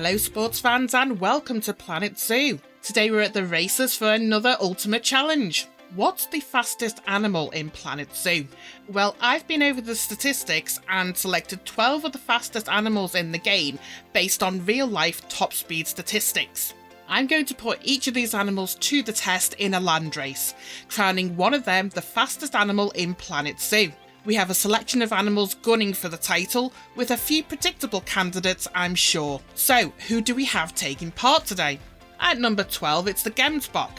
Hello sports fans and welcome to Planet Zoo. Today we're at the races for another ultimate challenge. What's the fastest animal in Planet Zoo? Well, I've been over the statistics and selected 12 of the fastest animals in the game based on real life top speed statistics. I'm going to put each of these animals to the test in a land race, crowning one of them the fastest animal in Planet Zoo. We have a selection of animals gunning for the title, with a few predictable candidates, I'm sure. So, who do we have taking part today? At number 12, it's the Gemsbok.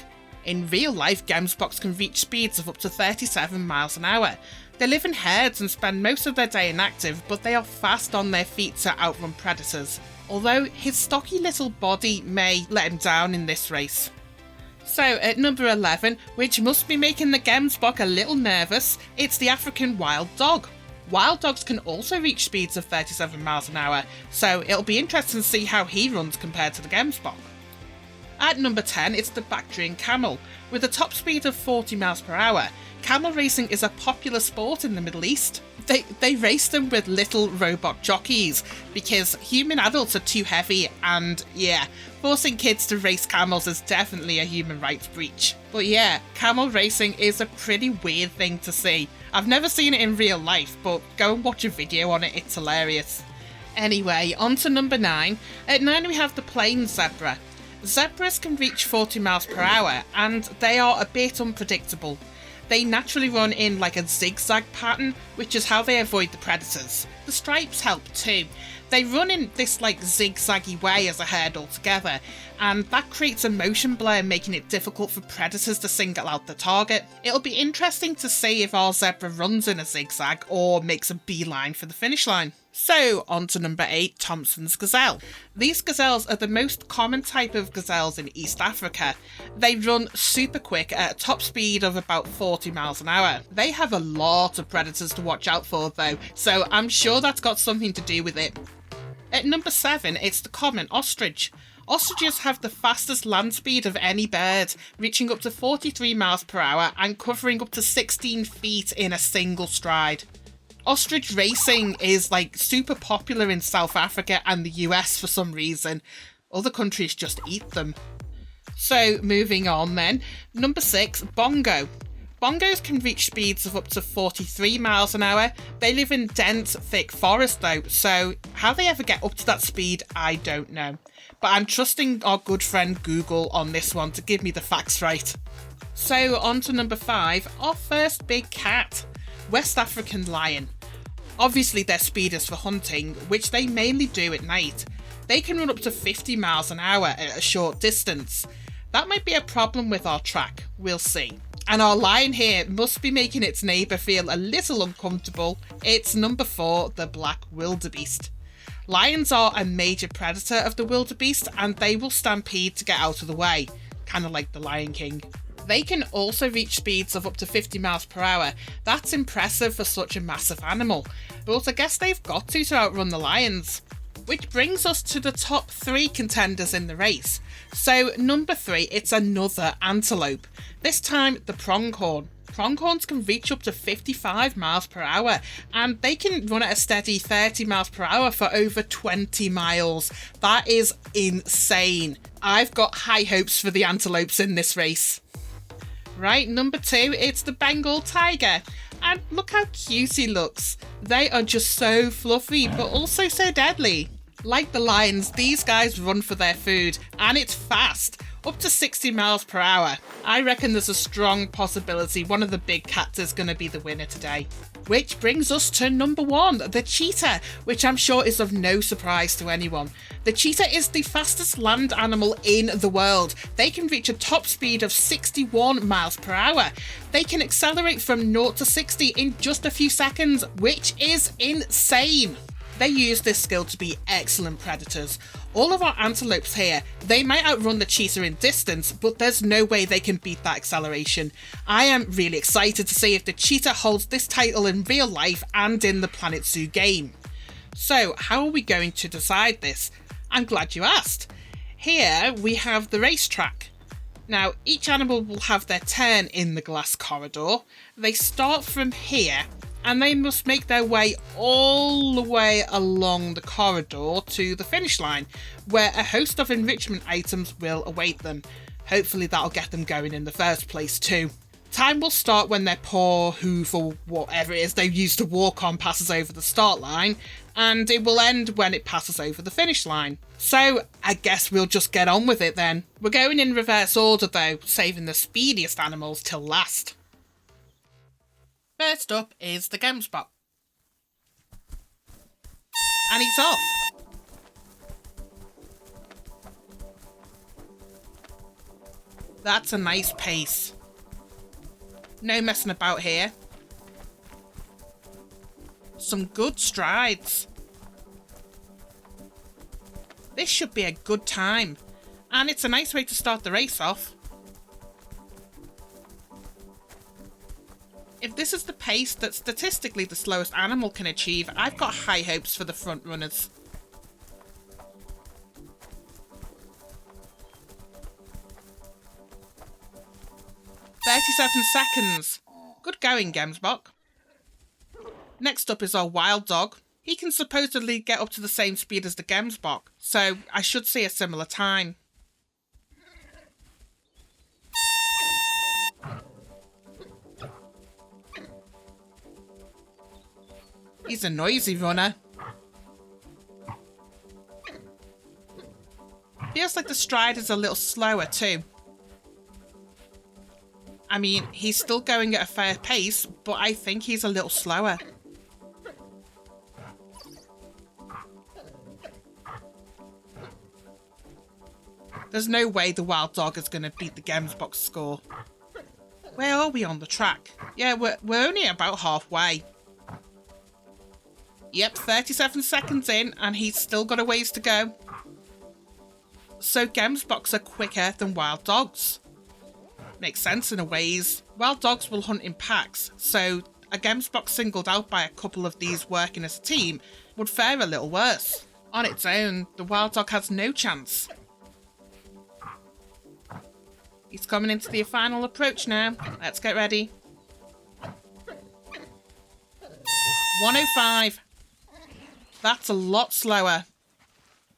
In real life, Gemsboks can reach speeds of up to 37 miles an hour. They live in herds and spend most of their day inactive, but they are fast on their feet to outrun predators. Although his stocky little body may let him down in this race. So at number 11, which must be making the Gemsbok a little nervous, it's the African wild dog. Wild dogs can also reach speeds of 37 miles an hour, so it'll be interesting to see how he runs compared to the Gemsbok. At number 10, it's the Bactrian Camel. With a top speed of 40 miles per hour, camel racing is a popular sport in the Middle East. They race them with little robot jockeys because human adults are too heavy and forcing kids to race camels is definitely a human rights breach. But yeah, camel racing is a pretty weird thing to see. I've never seen it in real life, but go and watch a video on it, it's hilarious. Anyway, on to number 9. At 9 we have the plain zebra. Zebras can reach 40 miles per hour and they are a bit unpredictable. They naturally run in like a zigzag pattern, which is how they avoid the predators. The stripes help too. They run in this like zigzaggy way as a herd altogether, and that creates a motion blur, making it difficult for predators to single out the target. It'll be interesting to see if our zebra runs in a zigzag or makes a beeline for the finish line. So, on to number 8, Thomson's Gazelle. These gazelles are the most common type of gazelles in East Africa. They run super quick at a top speed of about 40 miles an hour. They have a lot of predators to watch out for though, so I'm sure that's got something to do with it. At number 7, it's the common ostrich. Ostriches have the fastest land speed of any bird, reaching up to 43 miles per hour and covering up to 16 feet in a single stride. Ostrich racing is like super popular in South Africa and the US for some reason. Other countries just eat them. So moving on then, number 6, Bongo. Bongos can reach speeds of up to 43 miles an hour. They live in dense, thick forest though, so how they ever get up to that speed, I don't know. But I'm trusting our good friend Google on this one to give me the facts right. So on to number 5, our first big cat. West African lion. Obviously their speed is for hunting, which they mainly do at night. They can run up to 50 miles an hour at a short distance. That might be a problem with our track, we'll see. And our lion here must be making its neighbour feel a little uncomfortable. It's number 4, the black wildebeest. Lions are a major predator of the wildebeest and they will stampede to get out of the way, kind of like the Lion King. They can also reach speeds of up to 50 miles per hour. That's impressive for such a massive animal, but I guess they've got to outrun the lions. Which brings us to the top 3 contenders in the race. So number 3, it's another antelope. This time the pronghorn. Pronghorns can reach up to 55 miles per hour and they can run at a steady 30 miles per hour for over 20 miles. That is insane. I've got high hopes for the antelopes in this race. Right, number 2, it's the Bengal Tiger. And look how cute he looks. They are just so fluffy, but also so deadly. Like the lions, these guys run for their food, and it's fast, up to 60 miles per hour. I reckon there's a strong possibility one of the big cats is going to be the winner today. Which brings us to number 1, the cheetah, which I'm sure is of no surprise to anyone. The cheetah is the fastest land animal in the world. They can reach a top speed of 61 miles per hour. They can accelerate from 0 to 60 in just a few seconds, which is insane. They use this skill to be excellent predators. All of our antelopes here, they might outrun the cheetah in distance, but there's no way they can beat that acceleration. I am really excited to see if the cheetah holds this title in real life and in the Planet Zoo game. So, how are we going to decide this? I'm glad you asked. Here we have the racetrack. Now, each animal will have their turn in the glass corridor. They start from here and they must make their way all the way along the corridor to the finish line, where a host of enrichment items will await them. Hopefully that'll get them going in the first place too. Time will start when their poor hoof or whatever it is they use to walk on passes over the start line, and it will end when it passes over the finish line. So I guess we'll just get on with it then. We're going in reverse order though, saving the speediest animals till last. First up is the Gemsbok. And he's off. That's a nice pace. No messing about here. Some good strides. This should be a good time. And it's a nice way to start the race off. If this is the pace that statistically the slowest animal can achieve, I've got high hopes for the front runners. "37 seconds. Good going, Gemsbok." Next up is our wild dog. He can supposedly get up to the same speed as the Gemsbok, so I should see a similar time. He's a noisy runner. Feels like the stride is a little slower too. I mean, he's still going at a fair pace, but I think he's a little slower. There's no way the wild dog is going to beat the Gemsbok score. Where are we on the track? Yeah, we're only about halfway. Yep, 37 seconds in, and he's still got a ways to go. So Gemsboks are quicker than wild dogs. Makes sense in a ways. Wild dogs will hunt in packs, so a Gemsbok singled out by a couple of these working as a team would fare a little worse. On its own, the wild dog has no chance. He's coming into the final approach now. Let's get ready. 105. That's a lot slower.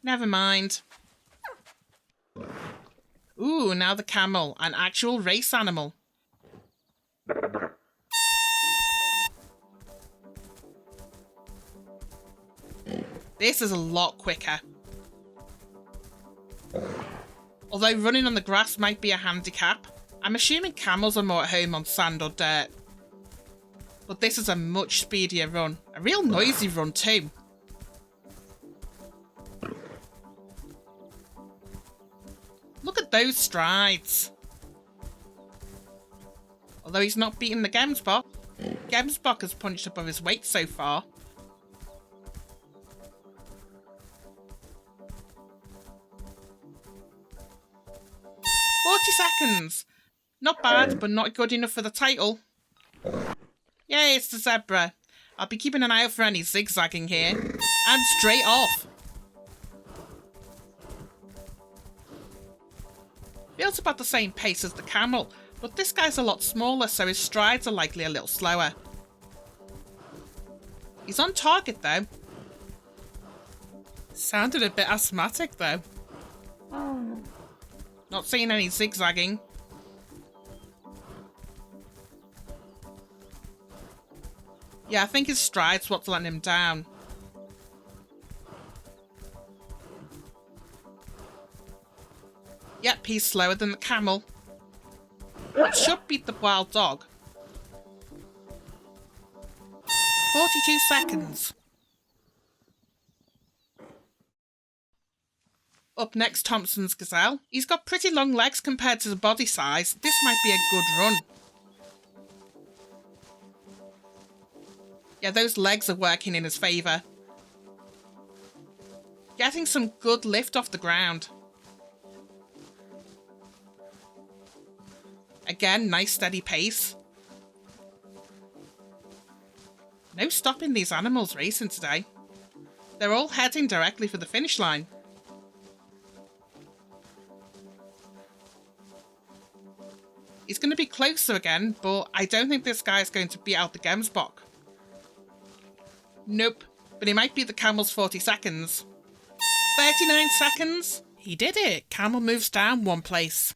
Never mind. Ooh, now the camel, an actual race animal. This is a lot quicker. Although running on the grass might be a handicap, I'm assuming camels are more at home on sand or dirt. But this is a much speedier run. A real noisy run too. Look at those strides. Although he's not beating the Gemsbok. Gemsbok has punched above his weight so far. Seconds. Not bad, but not good enough for the title. Yay, it's the zebra. I'll be keeping an eye out for any zigzagging here. And straight off. Feels about the same pace as the camel, but this guy's a lot smaller, so his strides are likely a little slower. He's on target though. Sounded a bit asthmatic though. Not seeing any zigzagging. Yeah, I think his stride's what's letting him down. Yep, he's slower than the camel. It should beat the wild dog. 42 seconds. Up next, Thomson's Gazelle. He's got pretty long legs compared to the body size. This might be a good run. Yeah, those legs are working in his favour. Getting some good lift off the ground. Again, nice steady pace. No stopping these animals racing today. They're all heading directly for the finish line. He's going to be closer again, but I don't think this guy's going to beat out the Gemsbok. Nope, but he might beat the camel's 40 seconds. 39 seconds? He did it. Camel moves down 1 place.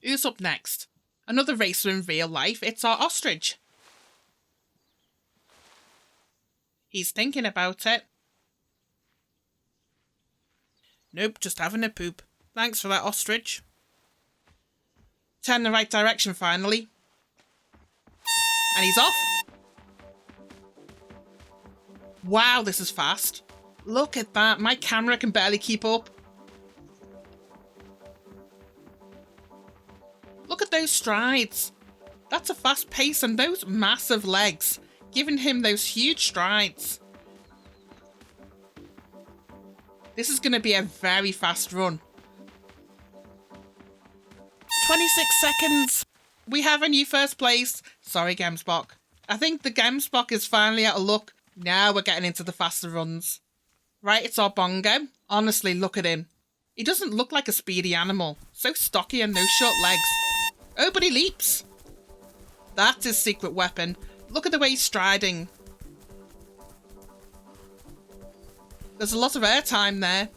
Who's up next? Another racer in real life. It's our ostrich. He's thinking about it. Nope, just having a poop. Thanks for that, ostrich. Turn the right direction finally. And he's off. Wow, this is fast. Look at that. My camera can barely keep up. Look at those strides. That's a fast pace and those massive legs, giving him those huge strides. This is going to be a very fast run. 26 seconds. We have a new first place. Sorry, Gemsbok. I think the Gemsbok is finally out of luck. Now we're getting into the faster runs. Right, it's our Bongo. Honestly, look at him. He doesn't look like a speedy animal. So stocky and no short legs. Oh, but he leaps. That's his secret weapon. Look at the way he's striding. There's a lot of airtime there.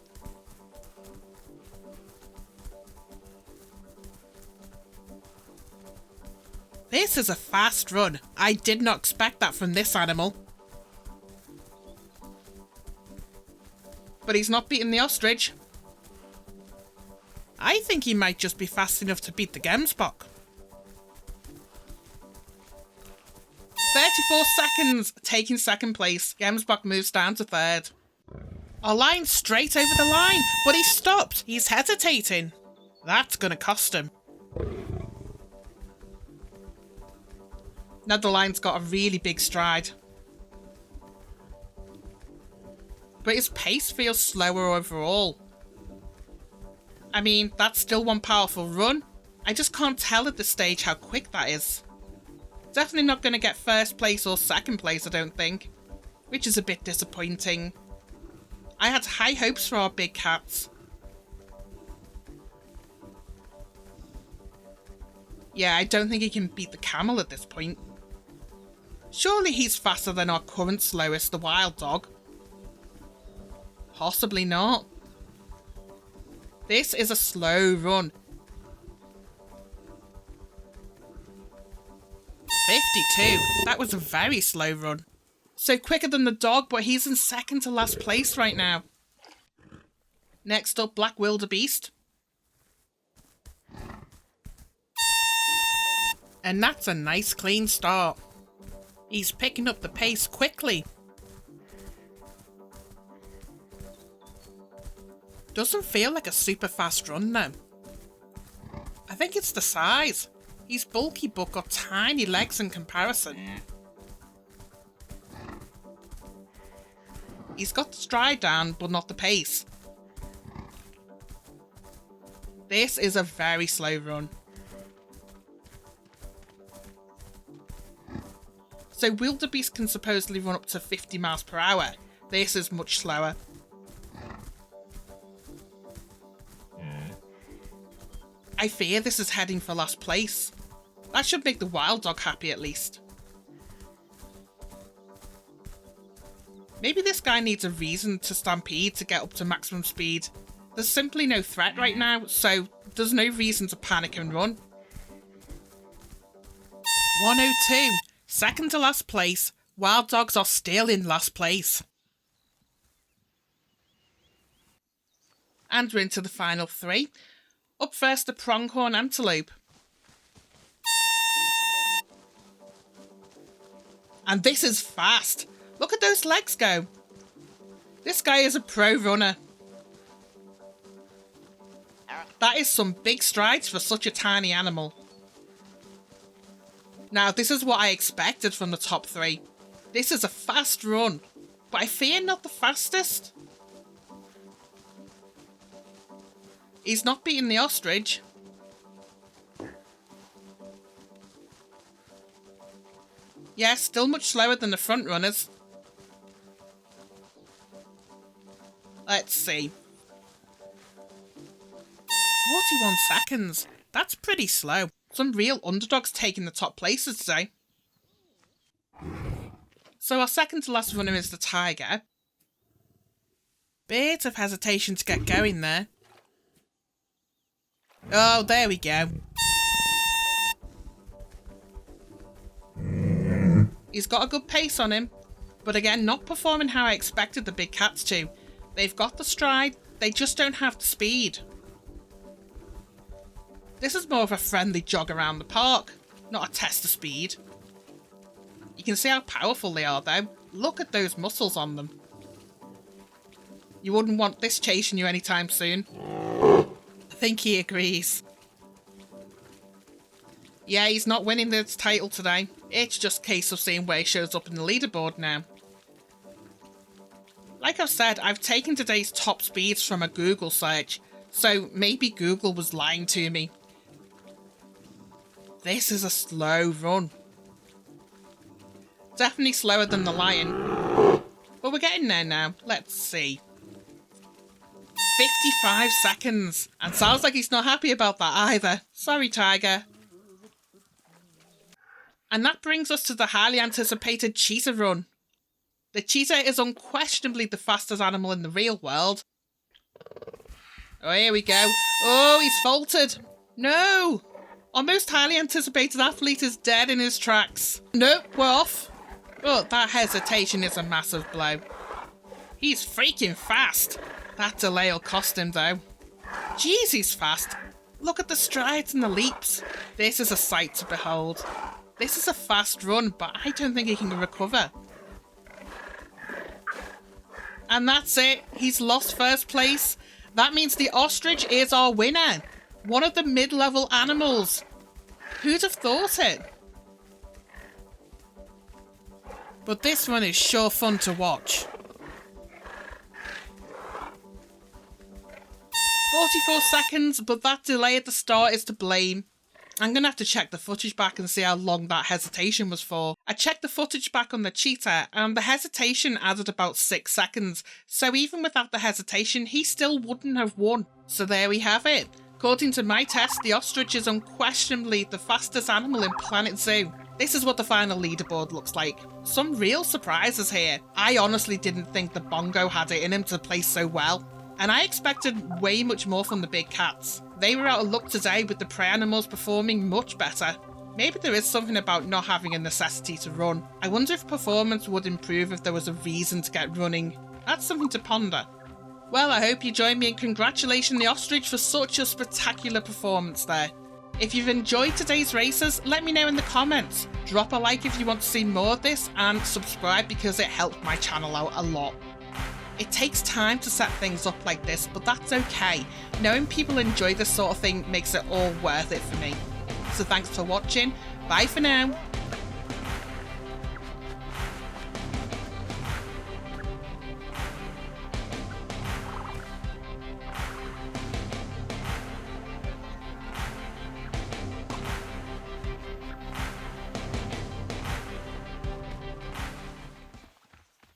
This is a fast run. I did not expect that from this animal. But he's not beating the ostrich. I think he might just be fast enough to beat the Gemsbok. 34 seconds, taking second place. Gemsbok moves down to third. Our line's straight over the line, but he stopped. He's hesitating. That's going to cost him. Now the line's got a really big stride. But his pace feels slower overall. I mean, that's still one powerful run. I just can't tell at this stage how quick that is. Definitely not going to get first place or second place, I don't think. Which is a bit disappointing. I had high hopes for our big cats. Yeah, I don't think he can beat the camel at this point. Surely he's faster than our current slowest, the wild dog. Possibly not. This is a slow run. 52. That was a very slow run. So quicker than the dog, but he's in second to last place right now. Next up, Black Wildebeest. And that's a nice clean start. He's picking up the pace quickly. Doesn't feel like a super fast run though. I think it's the size. He's bulky but got tiny legs in comparison. He's got the stride down but not the pace. This is a very slow run. So Wildebeest can supposedly run up to 50 miles per hour. This is much slower. I fear this is heading for last place. That should make the wild dog happy at least. Maybe this guy needs a reason to stampede to get up to maximum speed. There's simply no threat right now, so there's no reason to panic and run. 102. Second to last place. Wild dogs are still in last place. And we're into the final three. Up first, the Pronghorn Antelope. And this is fast. Look at those legs go. This guy is a pro runner. That is some big strides for such a tiny animal. Now, this is what I expected from the top three. This is a fast run, but I fear not the fastest. He's not beating the ostrich. Yeah, still much slower than the front runners. Let's see. 41 seconds. That's pretty slow. Some real underdogs taking the top places today. So our second to last runner is the Tiger. Bit of hesitation to get going there. Oh, there we go. He's got a good pace on him, but again, not performing how I expected the big cats to. They've got the stride, they just don't have the speed. This is more of a friendly jog around the park, not a test of speed. You can see how powerful they are though. Look at those muscles on them. You wouldn't want this chasing you anytime soon. I think he agrees. Yeah, he's not winning this title today. It's just a case of seeing where he shows up in the leaderboard now. Like I've said, I've taken today's top speeds from a Google search, so maybe Google was lying to me. This is a slow run. Definitely slower than the lion. But we're getting there now. Let's see. 55 seconds. And sounds like he's not happy about that either. Sorry, Tiger. And that brings us to the highly anticipated Cheetah run. The Cheetah is unquestionably the fastest animal in the real world. Oh, here we go. Oh, he's faltered. No! Our most highly anticipated athlete is dead in his tracks. Nope, we're off. Oh, that hesitation is a massive blow. He's freaking fast. That delay will cost him though. Jeez, he's fast. Look at the strides and the leaps. This is a sight to behold. This is a fast run, but I don't think he can recover. And that's it. He's lost first place. That means the ostrich is our winner. One of the mid-level animals. Who'd have thought it? But this one is sure fun to watch. 44 seconds, but that delay at the start is to blame. I'm going to have to check the footage back and see how long that hesitation was for. I checked the footage back on the Cheetah and the hesitation added about 6 seconds. So even without the hesitation, he still wouldn't have won. So there we have it. According to my test, the ostrich is unquestionably the fastest animal in Planet Zoo. This is what the final leaderboard looks like. Some real surprises here. I honestly didn't think the Bongo had it in him to play so well. And I expected way much more from the big cats. They were out of luck today with the prey animals performing much better. Maybe there is something about not having a necessity to run. I wonder if performance would improve if there was a reason to get running. That's something to ponder. Well, I hope you join me in congratulating the ostrich for such a spectacular performance there. If you've enjoyed today's races, let me know in the comments. Drop a like if you want to see more of this and subscribe because it helped my channel out a lot. It takes time to set things up like this, but that's okay. Knowing people enjoy this sort of thing makes it all worth it for me. So thanks for watching. Bye for now.